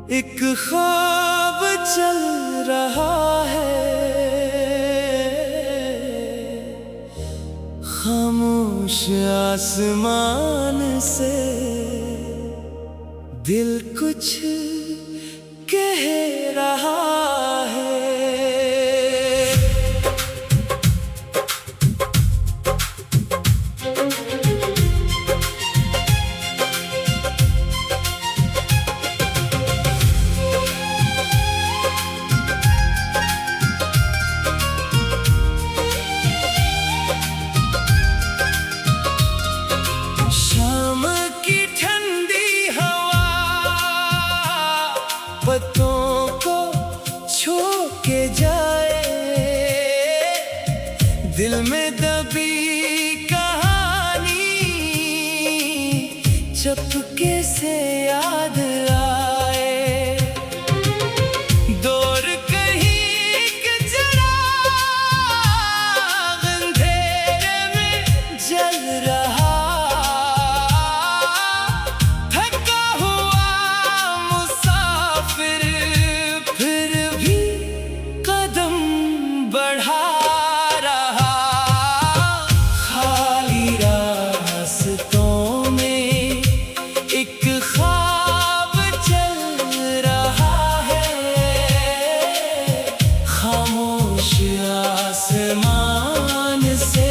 एक ख्वाब चल रहा है, खामोश आसमान से दिल कुछ कह रहा है। पत्तों को छू के जाए, दिल में दबी कहानी चुपके से याद आए। दूर कहीं के चिराग अंधेरे में जल रहा, आसमान से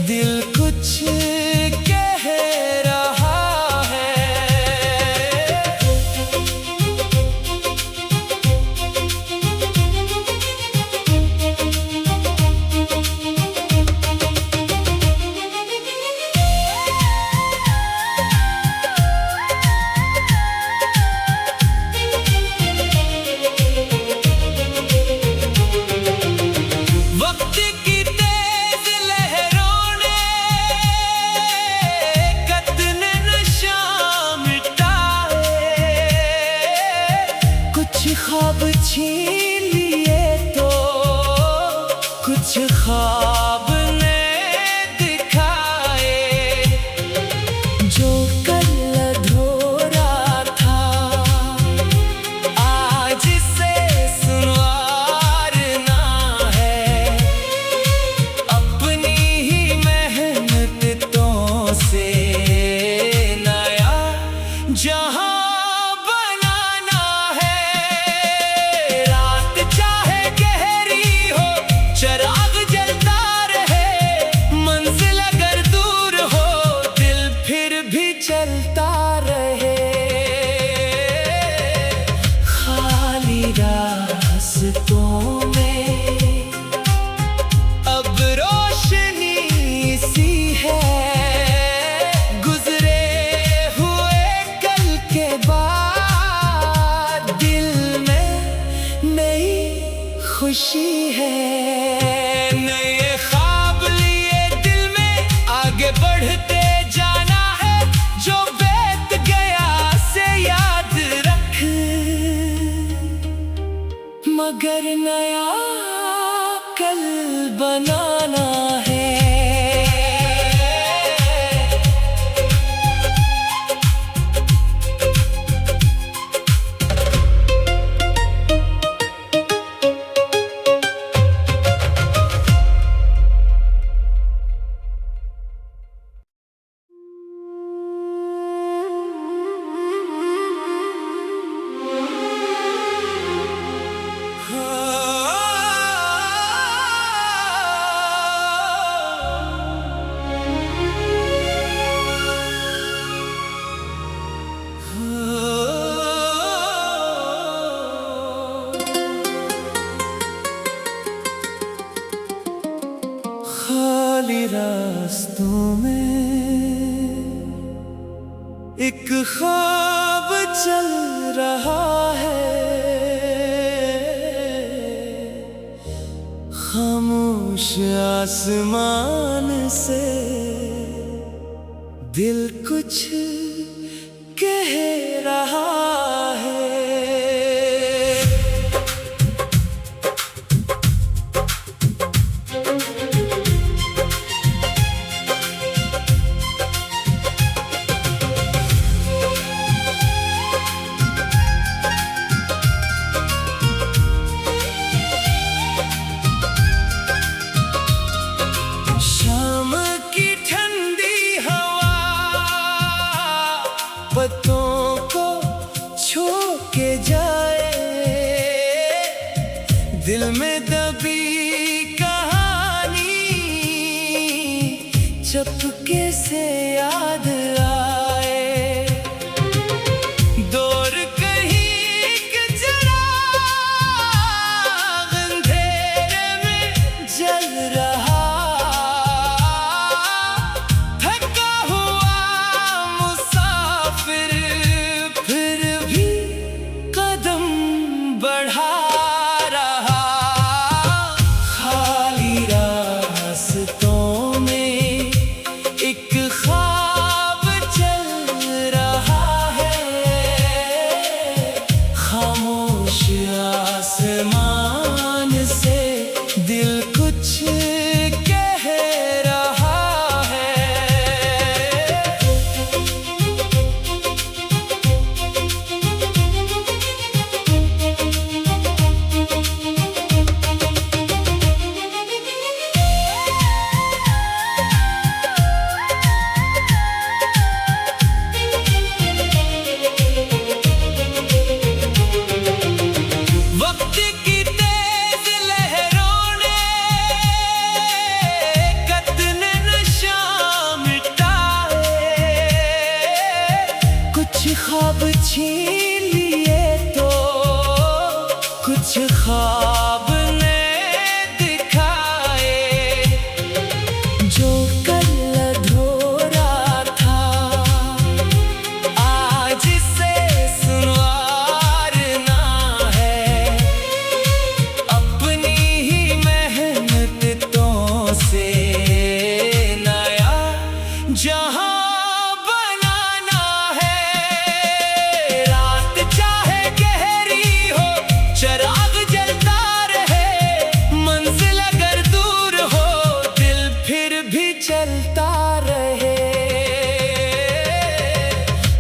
दिल कुछ कह रहा है। ख्वाब छीन लिए तो कुछ ख्वाब ने दिखाए, जो कल अधूरा था आज से सुनवारना है। अपनी ही मेहनतों से नया जहां चलता रहे। खाली रास्तों में अब रोशनी सी है, गुजरे हुए कल के बाद दिल में नई खुशी है। नए ख्वाब लिए दिल में आगे बढ़ते मगर नया कल बनाना है। खाली रास्तों में एक ख्वाब चल रहा है, खामोश आसमान से दिल कुछ कह रहा है। ख्वाब छीन लिए तो कुछ ख्वाब ने दिखाए, जो कल अधूरा था आज से सुनवारना है। अपनी ही मेहनतों से नया जहां चलता रहे।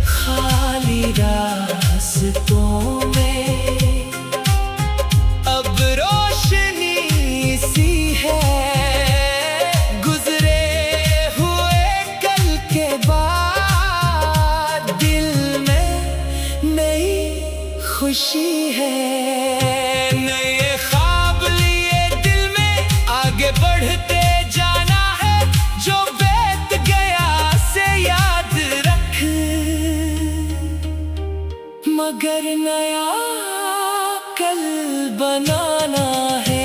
खाली रास्तों में अब रोशनी सी है, गुजरे हुए कल के बाद दिल में नई खुशी है। नए ख्वाब लिए दिल में आगे बढ़ते मगर नया कल बनाना है।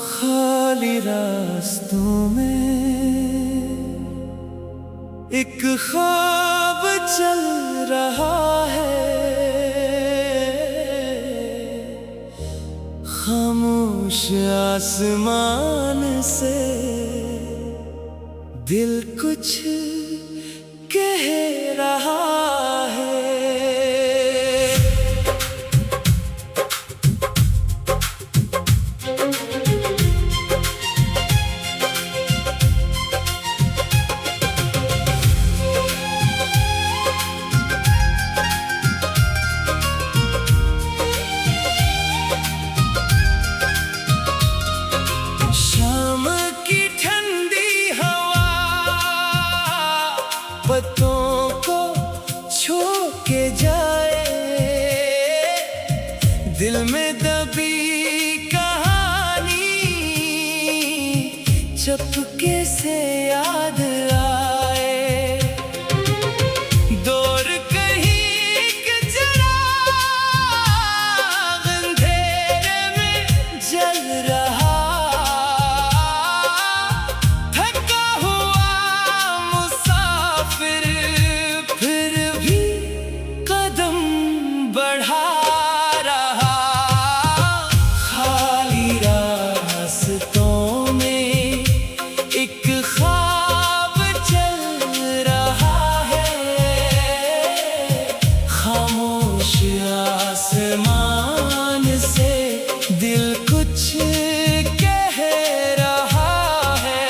खाली रास्तों में एक ख्वाब चल रहा है, खामोश आसमान से दिल कुछ कह रहा है। पत्तों को छू के जाए, दिल में दबी कहानी चुपके से याद आए। दूर कहीं के चिराग अंधेरे में जल रहा, आसमान से दिल कुछ कह रहा है।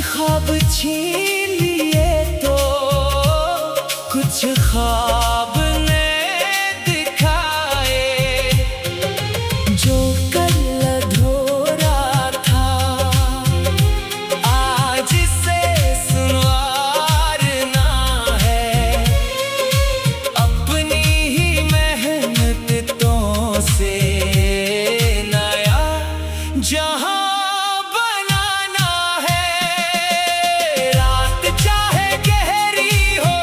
ख्वाब छीन लिए तो कुछ ख्वाब ने दिखाए, जो कल अधूरा था आज से सुनवारना है। अपनी ही मेहनतों से नया जहां चाहे गहरी हो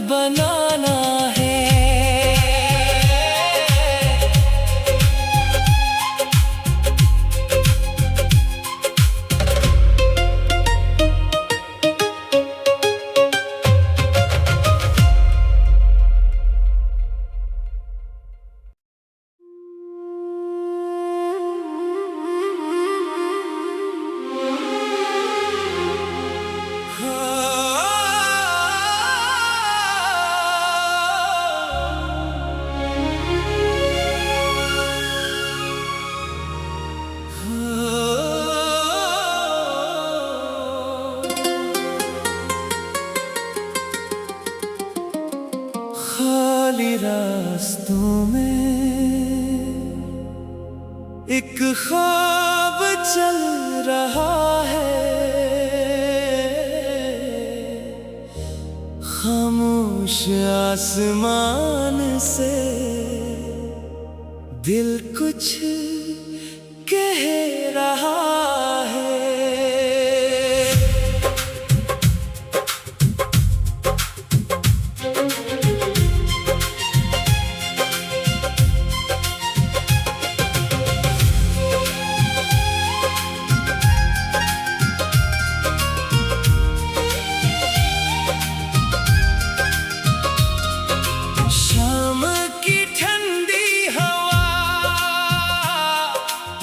बनाना है। खाली रास्तों में एक ख्वाब चल रहा है, खामोश आसमान से दिल कुछ कह रहा है।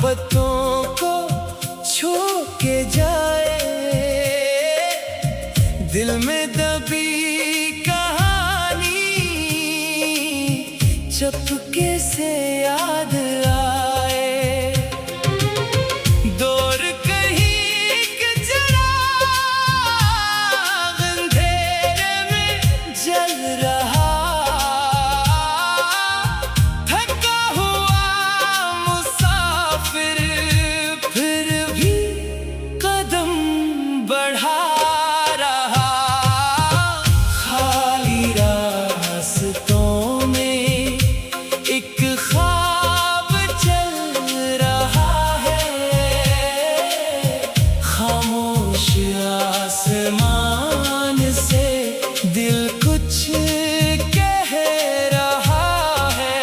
पत्तों को छू के जाए, दिल में दबी कहानी चुपके से याद आए। दूर कहीं के चिराग अंधेरे में जल रहा, आसमान से दिल कुछ कह रहा है।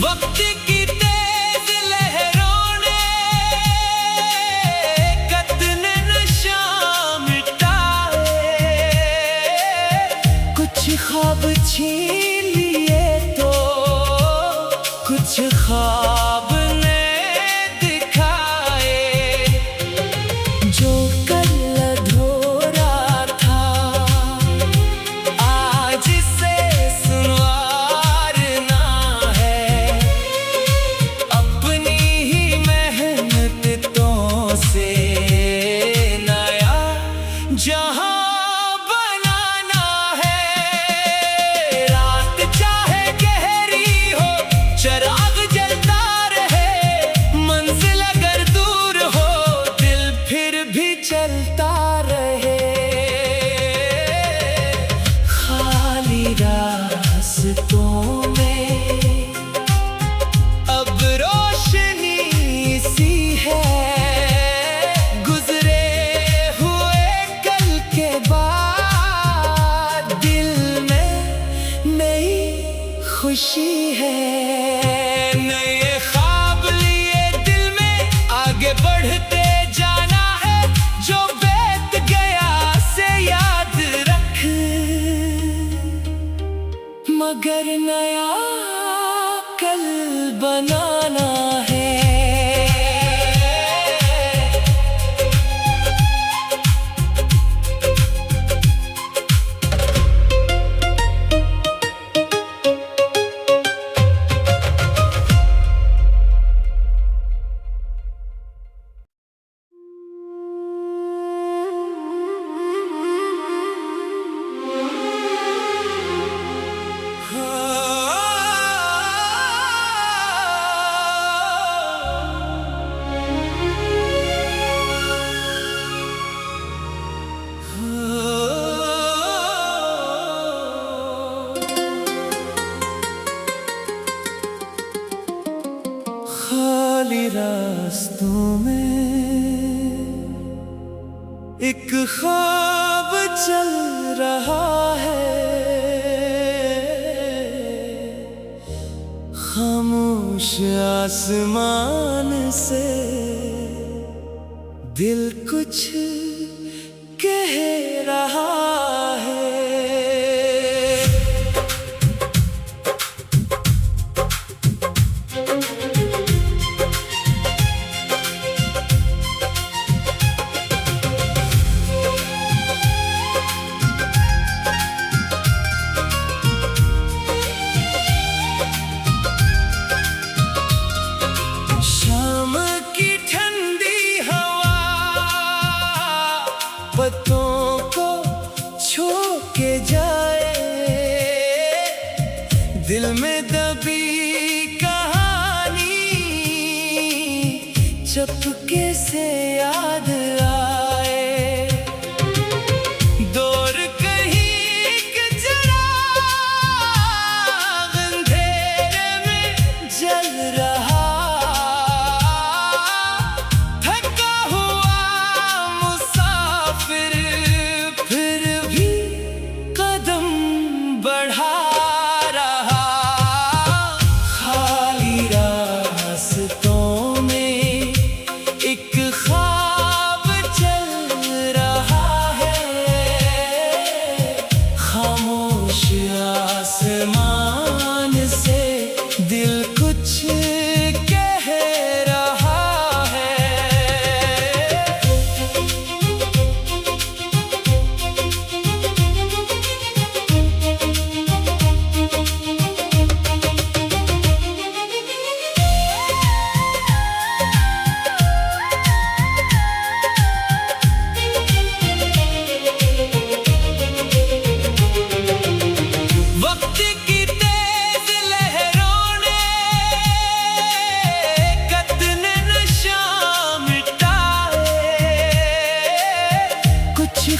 वक्त की तेज लहरों ने रास्तों में एक ख्वाब चल रहा है, खामोश आसमान से दिल कुछ कह रहा है। पत्तों को छू के जाए, दिल में दबी कहानी चुपके से याद आए। दूर कहीं के चिराग अंधेरे में जल रहा, आसमान से दिल कुछ कह रहा है।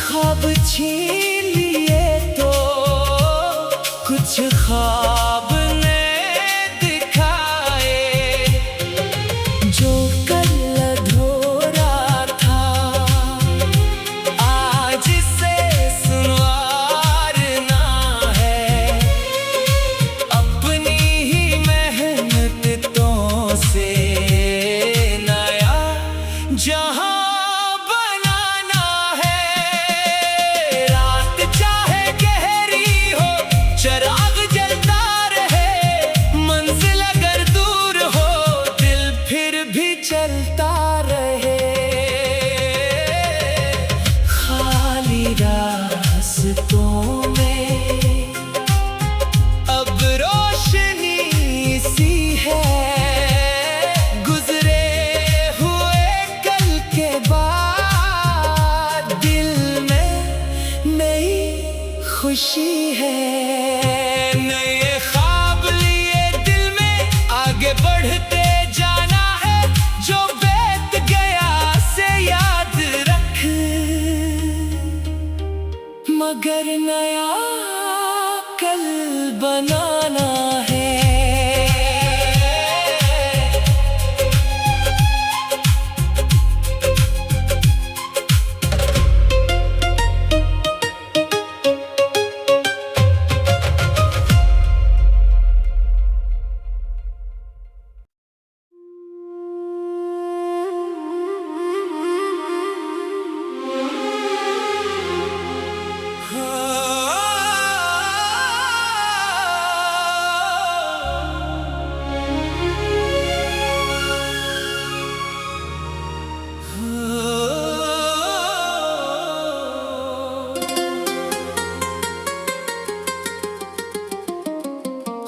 ख्वाब छीन लिए तो कुछ ख्वाब ने दिखाए, जो कल अधूरा था आज से सुनवारना है। अपनी ही मेहनतों से नया जहां चलता रहे। खाली रास्तों में अब रोशनी सी है, गुजरे हुए कल के बाद दिल में नई खुशी है। नए ख्वाब लिए दिल में आगे बढ़ते मगर नया कल बनाना है।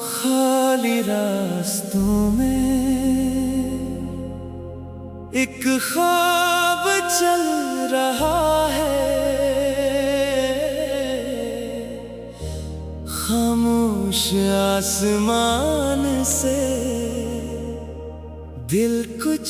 खाली रास्तों में एक ख्वाब चल रहा है, खामोश आसमान से दिल कुछ